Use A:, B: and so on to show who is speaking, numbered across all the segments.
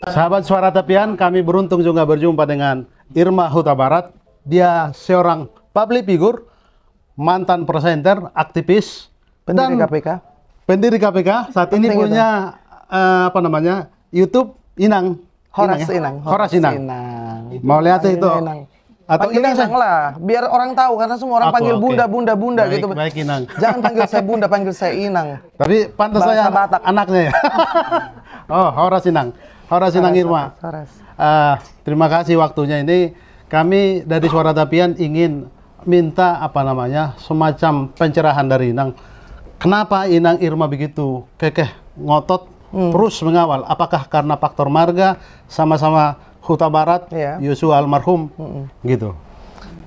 A: Sahabat Suara Tepian, kami beruntung juga berjumpa dengan Irma Huta Barat. Dia seorang public figure, mantan presenter, aktivis,
B: Pendiri
A: dan
B: KPK.
A: pendiri KPK. Saat ini
B: Penting
A: punya YouTube Inang.
B: Horas
A: ya?
B: Inang.
A: Horas Inang.
B: Inang.
A: Mau lihat itu?
B: Inang.
A: Atau
B: Panggil
A: Inang
B: Inang lah, biar orang tahu karena semua orang
A: Aku,
B: panggil
A: oke.
B: bunda, bunda, bunda
A: Baik,
B: gitu.
A: baik, Inang.
B: Jangan panggil saya bunda, panggil saya Inang.
A: Tapi pantas
B: Bahasa
A: saya
B: Batak.
A: anaknya ya. Oh, Horas Inang. Horas Inang Irma.
B: Horas.
A: Terima kasih waktunya. Ini kami dari Suara Tepian ingin minta semacam pencerahan dari Inang. Kenapa Inang Irma begitu kekeh ngotot terus mengawal? Apakah karena faktor marga sama-sama Huta Barat,
B: Iya.
A: Yosua almarhum, gitu?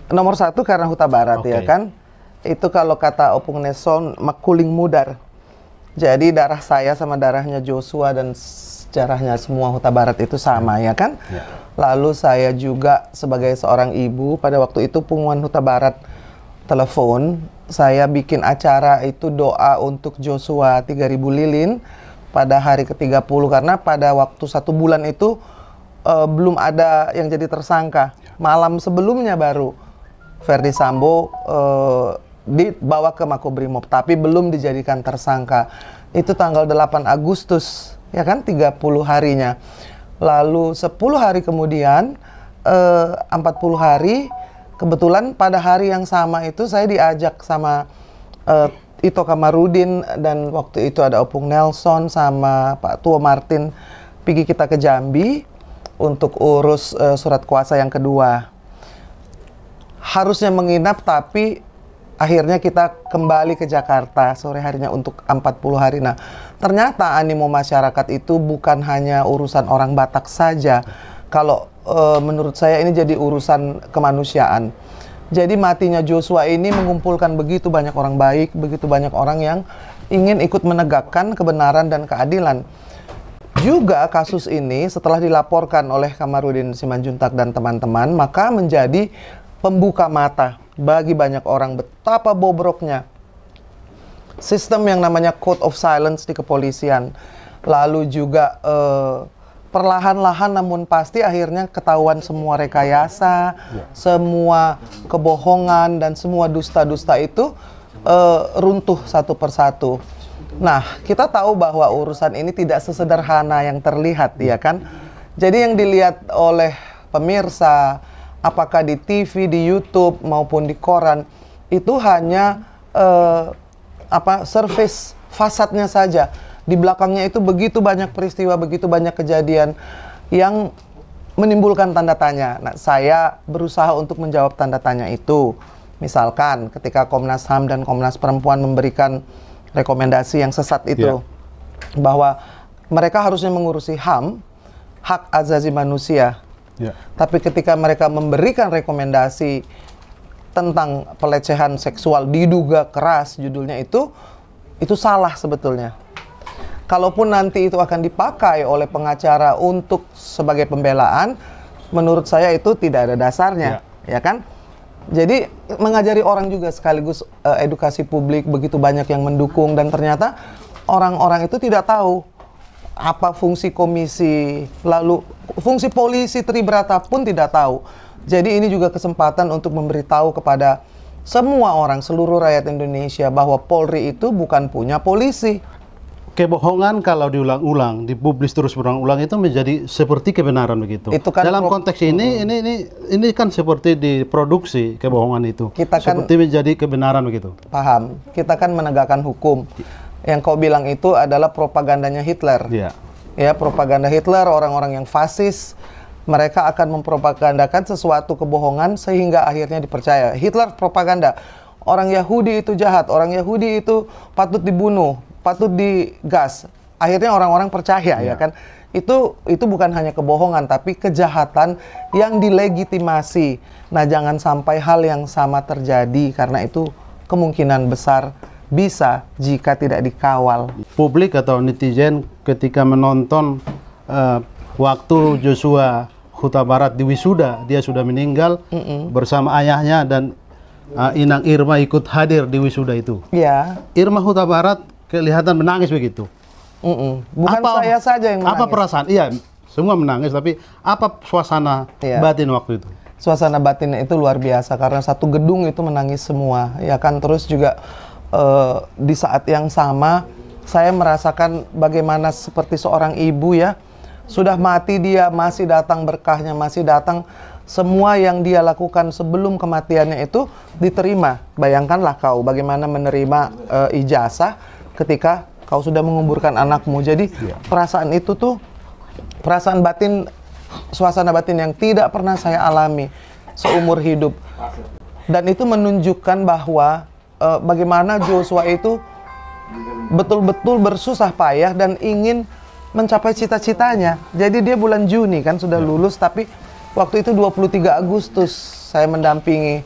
B: Nomor satu karena Huta Barat
A: Oke.
B: ya kan. Itu kalau kata Opung Neson makuling mudar. Jadi darah saya sama darahnya Joshua dan sejarahnya semua Huta Barat itu sama ya kan.
A: Ya.
B: Lalu saya juga sebagai seorang ibu pada waktu itu Punguan Huta Barat telepon, saya bikin acara itu doa untuk Joshua 3000 lilin pada hari ke-30 karena pada waktu 1 bulan itu belum ada yang jadi tersangka. Malam sebelumnya baru Ferdi Sambo dibawa ke Makobrimob tapi belum dijadikan tersangka. Itu tanggal 8 Agustus ya kan, 30 harinya. Lalu 10 hari kemudian 40 hari kebetulan pada hari yang sama itu saya diajak sama Ito Kamarudin dan waktu itu ada Opung Nelson sama Pak Tua Martin pergi kita ke Jambi untuk urus surat kuasa yang kedua. Harusnya menginap tapi akhirnya kita kembali ke Jakarta sore harinya untuk 40 hari. Nah, ternyata animo masyarakat itu bukan hanya urusan orang Batak saja. Kalau menurut saya ini jadi urusan kemanusiaan. Jadi matinya Joshua ini mengumpulkan begitu banyak orang baik, begitu banyak orang yang ingin ikut menegakkan kebenaran dan keadilan. Juga kasus ini setelah dilaporkan oleh Kamarudin Simanjuntak dan teman-teman, maka menjadi pembuka mata bagi banyak orang betapa bobroknya sistem yang namanya code of silence di kepolisian. Lalu juga perlahan-lahan namun pasti akhirnya ketahuan semua rekayasa, semua kebohongan dan semua dusta-dusta itu runtuh satu persatu. Nah, kita tahu bahwa urusan ini tidak sesederhana yang terlihat, ya kan? Jadi yang dilihat oleh pemirsa, apakah di TV, di YouTube maupun di koran, itu hanya surface fasadnya saja. Di belakangnya itu begitu banyak peristiwa, begitu banyak kejadian yang menimbulkan tanda tanya. Nah, saya berusaha untuk menjawab tanda tanya itu. Misalkan ketika Komnas HAM dan Komnas Perempuan memberikan rekomendasi yang sesat itu, bahwa mereka harusnya mengurusi HAM, hak asasi manusia. Tapi ketika mereka memberikan rekomendasi tentang pelecehan seksual diduga keras, judulnya itu salah sebetulnya. Kalaupun nanti itu akan dipakai oleh pengacara untuk sebagai pembelaan, menurut saya itu tidak ada dasarnya, ya kan? Jadi mengajari orang juga sekaligus edukasi publik, begitu banyak yang mendukung dan ternyata orang-orang itu tidak tahu apa fungsi komisi, lalu fungsi polisi Tribrata pun tidak tahu. Jadi ini juga kesempatan untuk memberitahu kepada semua orang, seluruh rakyat Indonesia bahwa Polri itu bukan punya polisi.
A: Kebohongan kalau diulang-ulang, dipublis terus berulang-ulang itu menjadi seperti kebenaran begitu.
B: Itu kan
A: dalam konteks ini kan seperti diproduksi kebohongan itu.
B: Kita kan
A: seperti menjadi kebenaran begitu.
B: Paham. Kita kan menegakkan hukum. Yang kau bilang itu adalah propagandanya Hitler. Ya, propaganda Hitler, orang-orang yang fasis, mereka akan mempropagandakan sesuatu kebohongan sehingga akhirnya dipercaya. Hitler propaganda, orang Yahudi itu jahat, orang Yahudi itu patut dibunuh, patut digas. Akhirnya orang-orang percaya, ya kan? Itu bukan hanya kebohongan, tapi kejahatan yang dilegitimasi. Nah, jangan sampai hal yang sama terjadi, karena itu kemungkinan besar bisa jika tidak dikawal.
A: Publik atau netizen ketika menonton waktu Joshua Huta Barat di wisuda, dia sudah meninggal bersama ayahnya dan Inang Irma ikut hadir di wisuda itu. Irma Huta Barat kelihatan menangis begitu.
B: Bukan saya saja yang menangis.
A: Apa perasaan? Iya, semua menangis, tapi apa suasana
B: Iya.
A: batin waktu itu?
B: Suasana batinnya itu luar biasa karena satu gedung itu menangis semua, ya kan. Terus juga di saat yang sama saya merasakan bagaimana seperti seorang ibu ya, sudah mati dia masih datang berkahnya, masih datang semua yang dia lakukan sebelum kematiannya itu diterima. Bayangkanlah kau bagaimana menerima ijazah ketika kau sudah menguburkan anakmu. Jadi perasaan itu tuh perasaan batin, suasana batin yang tidak pernah saya alami seumur hidup. Dan itu menunjukkan bahwa bagaimana Joshua itu betul-betul bersusah payah dan ingin mencapai cita-citanya. Jadi dia bulan Juni kan sudah lulus, tapi waktu itu 23 Agustus saya mendampingi.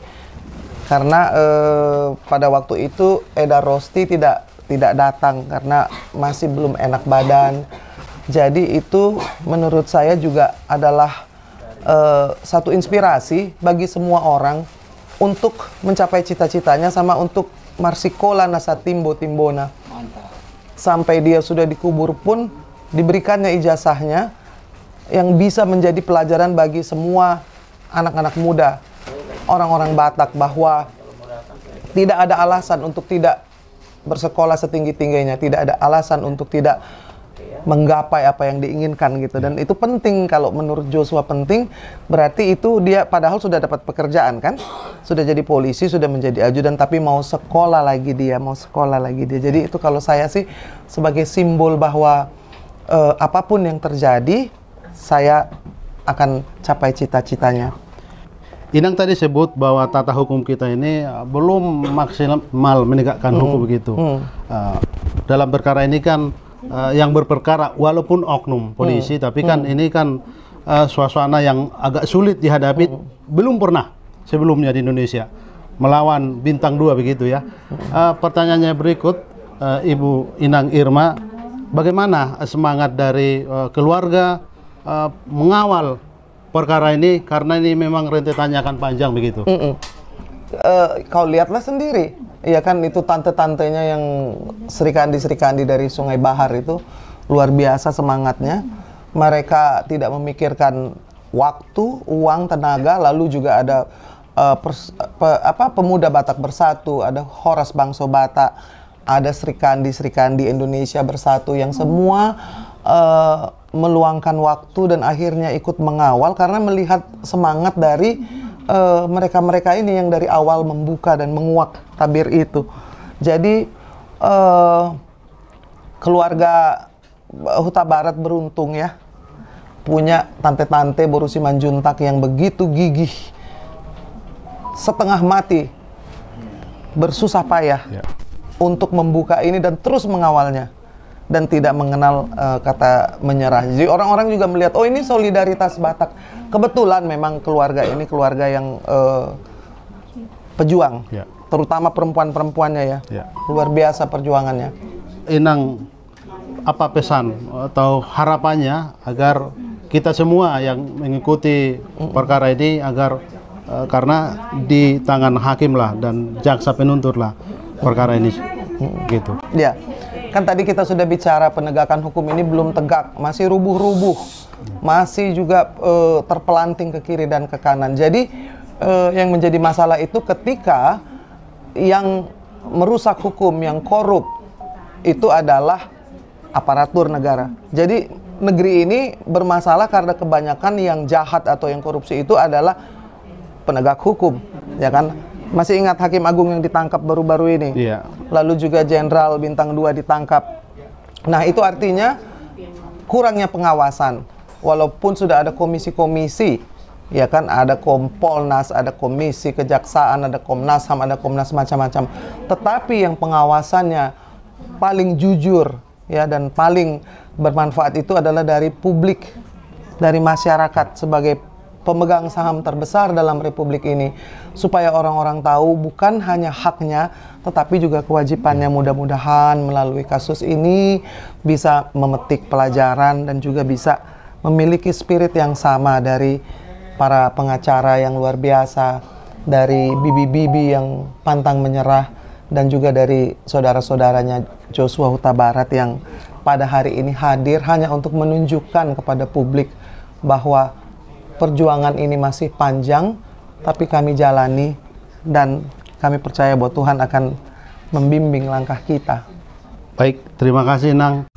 B: Karena pada waktu itu Eda Rosti tidak datang karena masih belum enak badan. Jadi itu menurut saya juga adalah satu inspirasi bagi semua orang untuk mencapai cita-citanya, sama untuk Marsikola Nasa Timbo Timbona. Sampai dia sudah dikubur pun diberikannya ijazahnya yang bisa menjadi pelajaran bagi semua anak-anak muda, orang-orang Batak, bahwa tidak ada alasan untuk tidak bersekolah setinggi-tingginya, tidak ada alasan untuk tidak menggapai apa yang diinginkan gitu. Dan itu penting, kalau menurut Joshua penting, berarti itu dia padahal sudah dapat pekerjaan kan, sudah jadi polisi, sudah menjadi ajudan, tapi mau sekolah lagi dia, mau sekolah lagi dia. Jadi itu kalau saya sih sebagai simbol bahwa apapun yang terjadi, saya akan capai cita-citanya.
A: Inang tadi sebut bahwa tata hukum kita ini belum maksimal menegakkan hukum begitu. Dalam perkara ini kan yang berperkara walaupun oknum polisi, tapi kan ini kan suasana yang agak sulit dihadapi, belum pernah sebelumnya di Indonesia melawan bintang 2 begitu ya. Pertanyaannya berikut, Ibu Inang Irma, bagaimana semangat dari keluarga mengawal perkara ini, karena ini memang rentetannya akan panjang begitu? Kau
B: lihatlah sendiri, ya kan, itu tante-tantenya yang serikandi-serikandi dari Sungai Bahar itu luar biasa semangatnya. Mereka tidak memikirkan waktu, uang, tenaga. Lalu juga ada pemuda Batak Bersatu, ada Horas Bangso Batak, ada serikandi-serikandi Indonesia Bersatu yang semua meluangkan waktu dan akhirnya ikut mengawal karena melihat semangat dari mereka-mereka ini yang dari awal membuka dan menguak tabir itu. Jadi keluarga Huta Barat beruntung ya, punya tante-tante Boru Simanjuntak yang begitu gigih, setengah mati, bersusah payah untuk membuka ini dan terus mengawalnya, dan tidak mengenal kata menyerah. Jadi orang-orang juga melihat, oh ini solidaritas Batak. Kebetulan memang keluarga ini keluarga yang pejuang, terutama perempuan-perempuannya ya. Luar biasa perjuangannya.
A: Inang, apa pesan atau harapannya agar kita semua yang mengikuti perkara ini, agar karena di tangan hakim lah dan jaksa penuntut lah perkara ini gitu.
B: Ya. Kan tadi kita sudah bicara penegakan hukum ini belum tegak, masih rubuh-rubuh, masih juga terpelanting ke kiri dan ke kanan. Jadi yang menjadi masalah itu ketika yang merusak hukum, yang korup, itu adalah aparatur negara. Jadi negeri ini bermasalah karena kebanyakan yang jahat atau yang korupsi itu adalah penegak hukum, ya kan? Masih ingat Hakim Agung yang ditangkap baru-baru ini?
A: Iya.
B: Lalu juga Jenderal Bintang 2 ditangkap. Nah, itu artinya kurangnya pengawasan. Walaupun sudah ada komisi-komisi, ya kan, ada Kompolnas, ada komisi kejaksaan, ada Komnas HAM, ada Komnas macam-macam. Tetapi yang pengawasannya paling jujur ya dan paling bermanfaat itu adalah dari publik, dari masyarakat sebagai pemegang saham terbesar dalam republik ini, supaya orang-orang tahu bukan hanya haknya tetapi juga kewajibannya. Mudah-mudahan melalui kasus ini bisa memetik pelajaran dan juga bisa memiliki spirit yang sama dari para pengacara yang luar biasa, dari bibi-bibi yang pantang menyerah, dan juga dari saudara-saudaranya Joshua Huta Barat yang pada hari ini hadir hanya untuk menunjukkan kepada publik bahwa perjuangan ini masih panjang, tapi kami jalani dan kami percaya bahwa Tuhan akan membimbing langkah kita.
A: Baik, terima kasih Nang.